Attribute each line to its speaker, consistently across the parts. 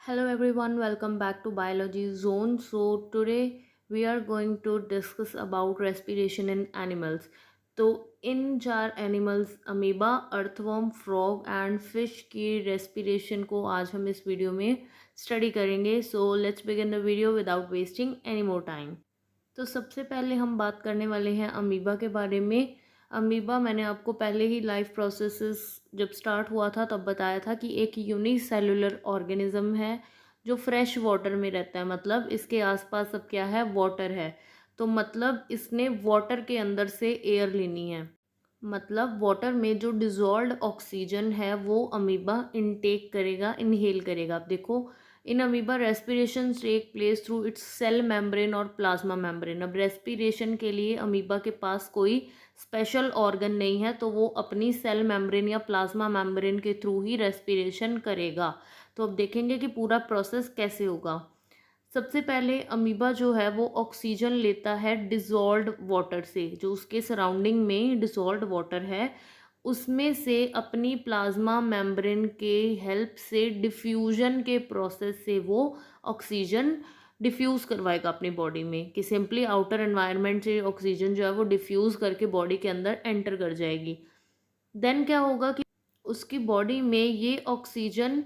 Speaker 1: Hello everyone, welcome back to Biology Zone. So today we are going to discuss about respiration in animals. तो इन चार animals amoeba, earthworm, frog and fish की respiration को आज हम इस video में study करेंगे. So let's begin the video without wasting any more time. तो सबसे पहले हम बात करने वाले हैं अमीबा के बारे में. अमीबा मैंने आपको पहले ही लाइफ प्रोसेसेस जब स्टार्ट हुआ था तब बताया था कि एक यूनिसेलुलर ऑर्गेनिज्म है जो फ्रेश वाटर में रहता है. मतलब इसके आसपास अब क्या है, वाटर है. तो मतलब इसने वाटर के अंदर से एयर लेनी है. मतलब वाटर में जो डिजॉल्व्ड ऑक्सीजन है वो अमीबा इनटेक करेगा, इनहेल करेगा. अब देखो, in amoeba respiration take place through its cell membrane और प्लाज्मा मेम्ब्रेन. अब रेस्पिरेशन के लिए अमीबा के पास कोई स्पेशल ऑर्गन नहीं है, तो वो अपनी सेल मेम्ब्रेन या प्लाज्मा मेम्ब्रेन के थ्रू ही रेस्पिरेशन करेगा. तो अब देखेंगे कि पूरा प्रोसेस कैसे होगा. सबसे पहले अमीबा जो है वो ऑक्सीजन लेता है डिजॉल्व्ड वाटर से. जो उसके सराउंडिंग में डिजॉल्व्ड वाटर है उसमें से अपनी प्लाज्मा मेम्ब्रेन के हेल्प से डिफ्यूजन के प्रोसेस से वो ऑक्सीजन डिफ्यूज़ करवाएगा अपनी बॉडी में. कि सिंपली आउटर एनवायरनमेंट से ऑक्सीजन जो है वो डिफ्यूज़ करके बॉडी के अंदर एंटर कर जाएगी. देन क्या होगा कि उसकी बॉडी में ये ऑक्सीजन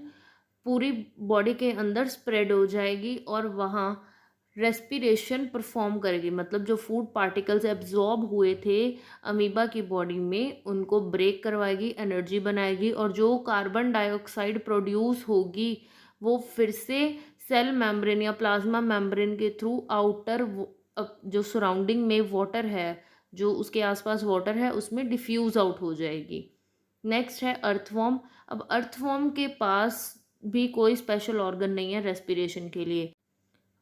Speaker 1: पूरी बॉडी के अंदर स्प्रेड हो जाएगी और वहाँ रेस्पिरेशन परफॉर्म करेगी. मतलब जो फूड पार्टिकल्स एब्जॉर्ब हुए थे अमीबा की बॉडी में उनको ब्रेक करवाएगी, एनर्जी बनाएगी, और जो कार्बन डाइऑक्साइड प्रोड्यूस होगी वो फिर से सेल मेम्ब्रेन या प्लाज्मा मेम्ब्रेन के थ्रू आउटर जो सराउंडिंग में वाटर है, जो उसके आसपास वाटर है, उसमें डिफ्यूज़ आउट हो जाएगी. नेक्स्ट है अर्थवॉर्म. अब अर्थवॉर्म के पास भी कोई स्पेशल ऑर्गन नहीं है रेस्पिरेशन के लिए.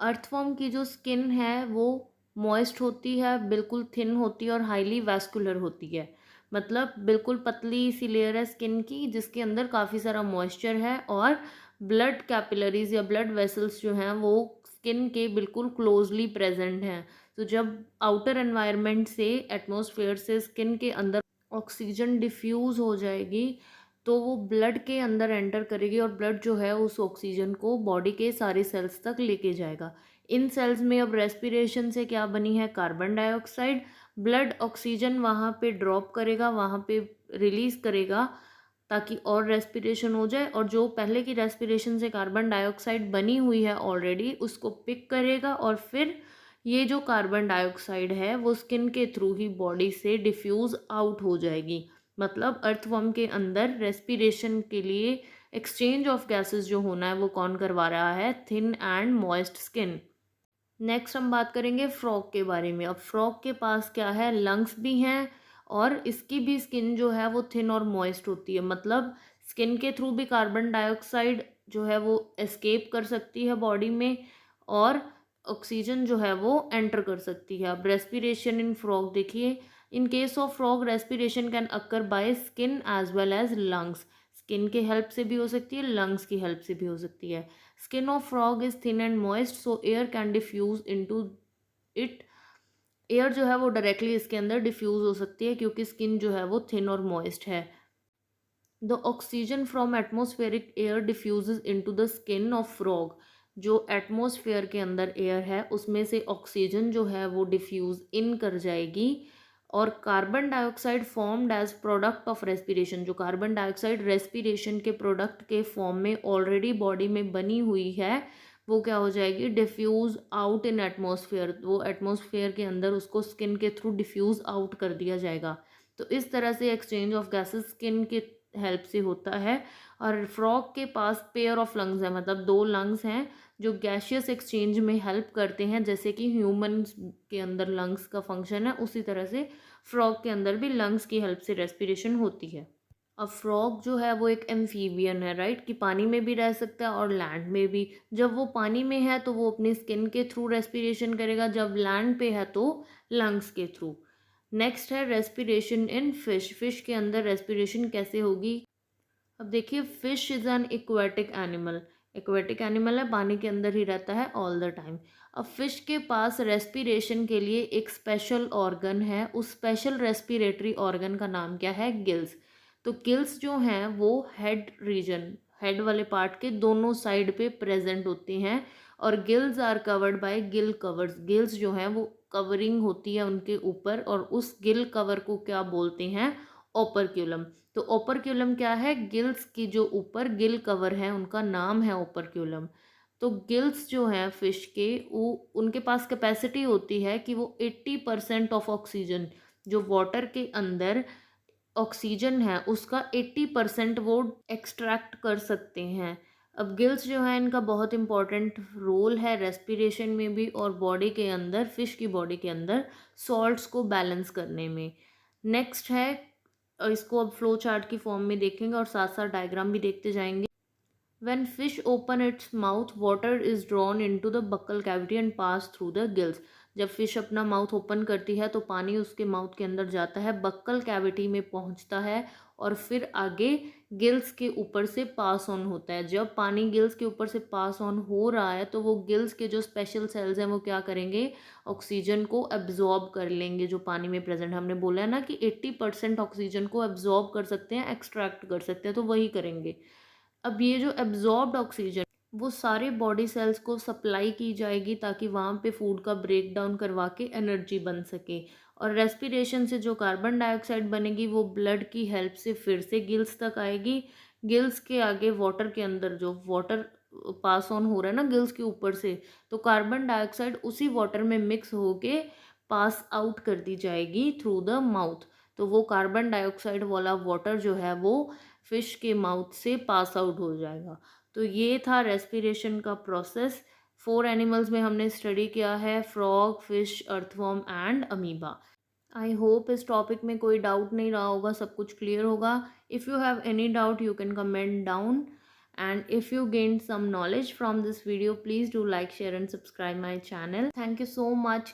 Speaker 1: अर्थवॉर्म की जो स्किन है वो मॉइस्ट होती है, बिल्कुल थिन होती है और हाईली वैस्कुलर होती है. मतलब बिल्कुल पतली सी लेयर है स्किन की जिसके अंदर काफ़ी सारा मॉइस्चर है, और ब्लड कैपिलरीज या ब्लड वेसल्स जो हैं वो स्किन के बिल्कुल क्लोजली प्रेजेंट हैं. तो जब आउटर एनवायरनमेंट से, एटमॉस्फेयर से स्किन के अंदर ऑक्सीजन डिफ्यूज़ हो जाएगी तो वो ब्लड के अंदर एंटर करेगी और ब्लड जो है उस ऑक्सीजन को बॉडी के सारे सेल्स तक लेके जाएगा. इन सेल्स में अब रेस्पिरेशन से क्या बनी है, कार्बन डाइऑक्साइड. ब्लड ऑक्सीजन वहाँ पे ड्रॉप करेगा, वहाँ पे रिलीज़ करेगा ताकि और रेस्पिरेशन हो जाए, और जो पहले की रेस्पिरेशन से कार्बन डाइऑक्साइड बनी हुई है ऑलरेडी उसको पिक करेगा, और फिर ये जो कार्बन डाइऑक्साइड है वो स्किन के थ्रू ही बॉडी से डिफ्यूज़ आउट हो जाएगी. मतलब अर्थवर्म के अंदर रेस्पिरेशन के लिए एक्सचेंज ऑफ गैसेस जो होना है वो कौन करवा रहा है, thin and moist skin. Next हम बात करेंगे फ्रॉग के बारे में. अब फ्रॉग के पास क्या है, लंग्स भी हैं और इसकी भी स्किन जो है वो थिन और मॉइस्ट होती है. मतलब स्किन के थ्रू भी कार्बन डाइऑक्साइड जो है वो एस्केप कर सकती है बॉडी में, और ऑक्सीजन जो है वो एंटर कर सकती है. अब रेस्पिरेशन इन फ्रॉग देखिए. In case of frog respiration can occur by skin as well as lungs. Skin के हेल्प से भी हो सकती है, लंग्स की हेल्प से भी हो सकती है. Skin of frog is thin and moist so air can diffuse into it. Air जो है वो डायरेक्टली इसके अंदर डिफ्यूज हो सकती है क्योंकि स्किन जो है वो थिन और मॉइस्ट है. The oxygen from atmospheric air diffuses into the skin of frog. जो एटमोस्फेयर के अंदर एयर है उसमें से ऑक्सीजन जो है वो डिफ्यूज इन कर जाएगी, और carbon dioxide formed as product of respiration. जो कार्बन डाइऑक्साइड रेस्पिरेशन के प्रोडक्ट के फॉर्म में ऑलरेडी बॉडी में बनी हुई है वो क्या हो जाएगी, डिफ्यूज़ आउट इन एटमॉस्फेयर. वो एटमॉस्फेयर के अंदर उसको स्किन के थ्रू डिफ्यूज़ आउट कर दिया जाएगा. तो इस तरह से एक्सचेंज ऑफ गैसेस स्किन के हेल्प से होता है. और फ्रॉग के पास पेयर ऑफ लंग्स है, मतलब दो लंग्स हैं जो गैशियस एक्सचेंज में हेल्प करते हैं. जैसे कि ह्यूमंस के अंदर लंग्स का फंक्शन है उसी तरह से फ्रॉग के अंदर भी लंग्स की हेल्प से रेस्पिरेशन होती है. अब फ्रॉग जो है वो एक एम्फीबियन है, राइट, कि पानी में भी रह सकता है और लैंड में भी. जब वो पानी में है तो वो अपनी स्किन के थ्रू रेस्पिरेशन करेगा, जब लैंड पे है तो लंग्स के थ्रू. नेक्स्ट है रेस्पिरेशन इन फिश. फिश के अंदर रेस्पिरेशन कैसे होगी. अब देखिए, fish is an aquatic animal. Aquatic animal है, पानी के अंदर ही रहता है ऑल द टाइम. अब फिश के पास रेस्पिरेशन के लिए एक स्पेशल ऑर्गन है. उस स्पेशल रेस्पिरेटरी ऑर्गन का नाम क्या है, गिल्स. तो गिल्स जो हैं वो हेड रीजन, हेड वाले पार्ट के दोनों साइड पे प्रेजेंट होते हैं। और gills are covered by gill covers, gills जो हैं वो कवरिंग होती है उनके ऊपर, और उस गिल कवर को क्या बोलते हैं, ओपरक्यूलम। तो ओपरक्यूलम क्या है, गिल्स की जो ऊपर गिल कवर है उनका नाम है ओपरक्यूलम। तो गिल्स जो हैं फिश के, वो उनके पास कैपेसिटी होती है कि वो 80% ऑफ ऑक्सीजन, जो वाटर के अंदर ऑक्सीजन है उसका 80% वो एक्सट्रैक्ट कर सकते हैं। अब गिल्स जो है इनका बहुत इंपॉर्टेंट रोल है रेस्पिरेशन में भी, और बॉडी के अंदर, फिश की बॉडी के अंदर सॉल्ट्स को बैलेंस करने में। नेक्स्ट है, इसको अब फ्लो चार्ट की फॉर्म में देखेंगे और साथ साथ डायग्राम भी देखते जाएंगे। When fish open its mouth, water is drawn into the buccal cavity and pass through the gills. जब फिश अपना माउथ ओपन करती है तो पानी उसके माउथ के अंदर जाता है, बक्कल कैविटी में पहुंचता है और फिर आगे गिल्स के ऊपर से पास ऑन होता है। जब पानी गिल्स के ऊपर से पास ऑन हो रहा है तो वो गिल्स के जो स्पेशल सेल्स हैं वो क्या करेंगे, ऑक्सीजन को एब्जॉर्ब कर लेंगे जो पानी में प्रेजेंट। हमने बोला है ना कि 80% ऑक्सीजन को एब्जॉर्ब कर सकते हैं, एक्सट्रैक्ट कर सकते हैं, तो वही करेंगे। अब ये जो एब्जॉर्ब्ड ऑक्सीजन वो सारे बॉडी सेल्स को सप्लाई की जाएगी ताकि वहाँ पे फूड का ब्रेक डाउन करवा के एनर्जी बन सके। और रेस्पिरेशन से जो कार्बन डाइऑक्साइड बनेगी वो ब्लड की हेल्प से फिर से गिल्स तक आएगी। गिल्स के आगे वाटर के अंदर जो वाटर पास ऑन हो रहा है ना गिल्स के ऊपर से, तो कार्बन डाइऑक्साइड उसी वाटर में मिक्स होके पास आउट कर दी जाएगी थ्रू द माउथ। तो वो कार्बन डाइऑक्साइड वाला वाटर जो है वो फिश के माउथ से पास आउट हो जाएगा। तो ये था रेस्पिरेशन का प्रोसेस। 4 एनिमल्स में हमने स्टडी किया है, frog, fish, earthworm and amoeba. I hope इस टॉपिक में कोई डाउट नहीं रहा होगा, सब कुछ क्लियर होगा। If you have any doubt you can comment down, and if you gained some knowledge from this video, please do like, share and subscribe my channel. Thank you so much.